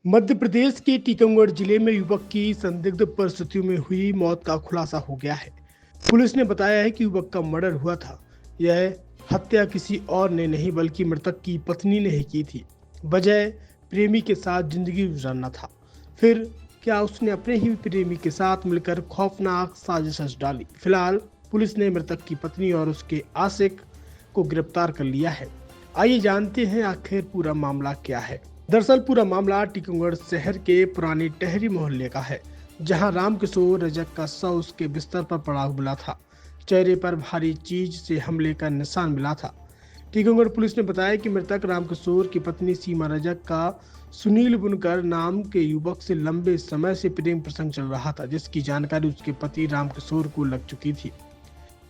मध्य प्रदेश के टीकमगढ़ जिले में युवक की संदिग्ध परिस्थितियों में हुई मौत का खुलासा हो गया है। पुलिस ने बताया है कि युवक का मर्डर हुआ था। यह हत्या किसी और ने नहीं बल्कि मृतक की पत्नी ने ही की थी। वजह प्रेमी के साथ जिंदगी गुजारना था। फिर क्या उसने अपने ही प्रेमी के साथ मिलकर खौफनाक साजिश रच डाली। फिलहाल पुलिस ने मृतक की पत्नी और उसके आशिक को गिरफ्तार कर लिया है। आइए जानते हैं आखिर पूरा मामला क्या है। दरअसल पूरा मामला टीकमगढ़ शहर के पुरानी टहरी मोहल्ले का है, जहां रामकिशोर रजक का शव उसके बिस्तर पर पड़ा मिला था। चेहरे पर भारी चीज से हमले का निशान मिला था। टीकमगढ़ पुलिस ने बताया कि मृतक रामकिशोर की पत्नी सीमा रजक का सुनील बुनकर नाम के युवक से लंबे समय से प्रेम प्रसंग चल रहा था, जिसकी जानकारी उसके पति रामकिशोर को लग चुकी थी।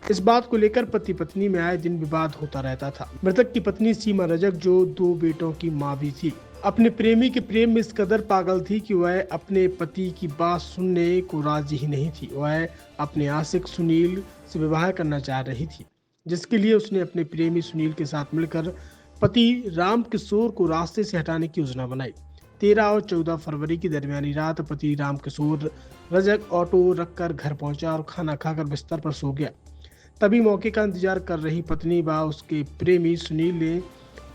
इस बात को लेकर पति पत्नी में आए दिन विवाद होता रहता था। मृतक की पत्नी सीमा रजक, जो 2 बेटों की मां भी थी, अपने प्रेमी के प्रेम में इस कदर पागल थी कि वह अपने पति की बात सुनने को राजी ही नहीं थी। वह अपने आशिक सुनील से विवाह करना चाह रही थी, जिसके लिए उसने अपने प्रेमी सुनील के साथ मिलकर पति रामकिशोर को रास्ते से हटाने की योजना बनाई। 13 और 14 फरवरी की दरमियानी रात पति रामकिशोर रजक ऑटो रखकर घर पहुंचा और खाना खाकर बिस्तर पर सो गया। तभी मौके का इंतजार कर रही पत्नी व उसके प्रेमी सुनील ने,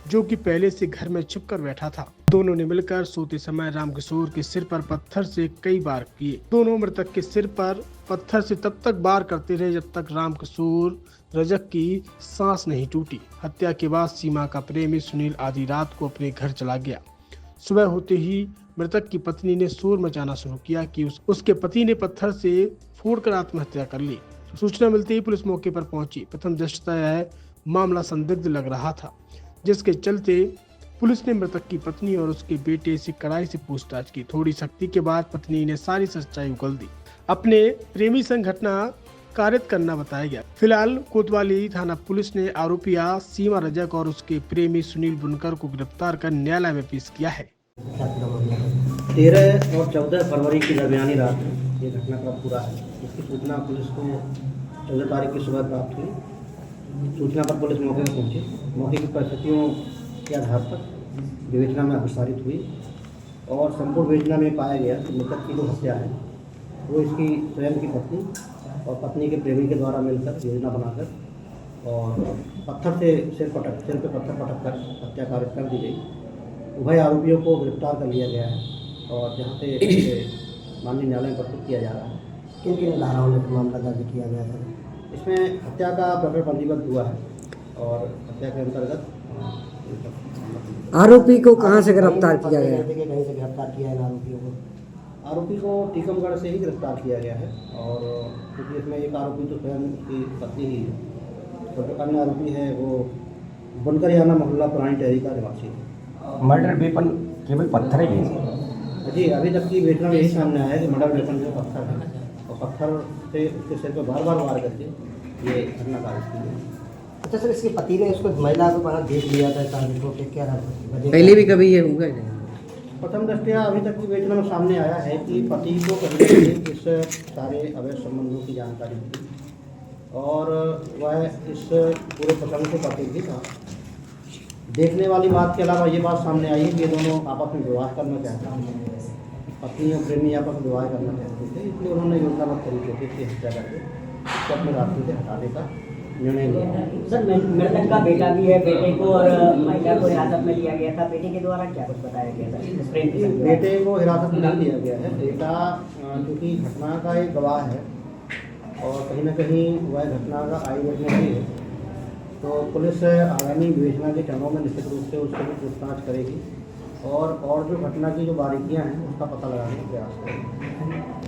जो कि पहले से घर में छिपकर बैठा था, दोनों ने मिलकर सोते समय रामकिशोर के सिर पर पत्थर से कई बार किए। दोनों मृतक के सिर पर पत्थर से तब तक वार करते रहे जब तक रामकिशोर रजक की सांस नहीं टूटी। हत्या के बाद सीमा का प्रेमी सुनील आधी रात को अपने घर चला गया। सुबह होते ही मृतक की पत्नी ने शोर मचाना शुरू किया कि उसके पति ने पत्थर से फोड़कर आत्महत्या कर ली। सूचना मिलते ही पुलिस मौके पर पहुंची। प्रथम दृष्टया यह मामला संदिग्ध लग रहा था, जिसके चलते पुलिस ने मृतक की पत्नी और उसके बेटे से कड़ाई से पूछताछ की। थोड़ी सख्ती के बाद पत्नी ने सारी सच्चाई उगल दी। अपने प्रेमी संग घटना कारित करना बताया गया। फिलहाल कोतवाली थाना पुलिस ने आरोपिया सीमा रजक और उसके प्रेमी सुनील बुनकर को गिरफ्तार कर न्यायालय में पेश किया है। 13 और 14 फरवरी की दरमियानी रात ये घटना का पूरा है। इसकी सूचना पुलिस को 14 तारीख की सुबह प्राप्त हुई। सूचना पर पुलिस मौके पर पहुंची। मौके की परिस्थितियों के आधार पर विवेचना में अपसारित हुई और संपूर्ण विवेचना में पाया गया कि मृतक की जो हत्या है वो इसकी स्वयं की पत्नी और पत्नी के प्रेमी के द्वारा मिलकर योजना बनाकर और पत्थर से सिर पे पत्थर पटक कर हत्या कारित कर दी गई। उभय आरोपियों को गिरफ्तार कर लिया गया है और जहाँ से माननीय न्यायालय में प्रस्तुत किया जा रहा है। किन किन धाराओं में मामला दर्ज किया गया था? इसमें हत्या का प्रकरण पंजीबद्ध हुआ है और हत्या के अंतर्गत आरोपी को कहां से गिरफ्तार किया गया? कहीं से गिरफ्तार किया है आरोपियों को? आरोपी को टीकमगढ़ से ही गिरफ्तार किया गया है और क्योंकि इसमें एक आरोपी तो स्वयं की पत्नी ही है, तो जो अन्य आरोपी है वो बुनकरियाना मोहल्ला पुरानी टहरी का निवासी है। मर्डर वेपन केवल पत्थर ही है जी, अभी तक की वेतन में यही सामने आया है कि मर्डर वेपन जो पत्थर है और पत्थर से उसके सिर पर बार बार वार करके ये घटना कारित की है। अच्छा सर, इसके पति ने उसको महिला को वहाँ देख लिया था शादी को, क्या पहले भी कभी ये हुआ है? प्रथम दृष्टया अभी तक की विवेचना में सामने आया है कि पति को कहीं न कहीं इस सारे अवैध संबंधों की जानकारी थी और वह इस पूरे प्रसंग को पति भी था। देखने वाली बात के अलावा ये बात सामने आई है कि ये दोनों आपस में विवाह करना चाहते हैं। पत्नी और प्रेमी आपस में विवाह करना चाहते थे, इसलिए उन्होंने योजनाबद्ध तरीके से इसकी हत्या करके उसको अपने रास्ते से हटाने का निर्णय लिया। सर, मृतक का बेटा भी है, बेटे को और महिला को हिरासत में लिया गया था। बेटे के द्वारा क्या कुछ बताया गया था? बेटे को हिरासत में नहीं लिया गया है। बेटा क्योंकि घटना का एक गवाह है और कहीं ना कहीं वह घटना का आई विटनेस भी है, तो पुलिस आगामी विवेचना के चरणों में निश्चित रूप से उससे भी पूछताछ करेगी और जो घटना की जो बारीकियां हैं उसका पता लगाने का प्रयास करेगी।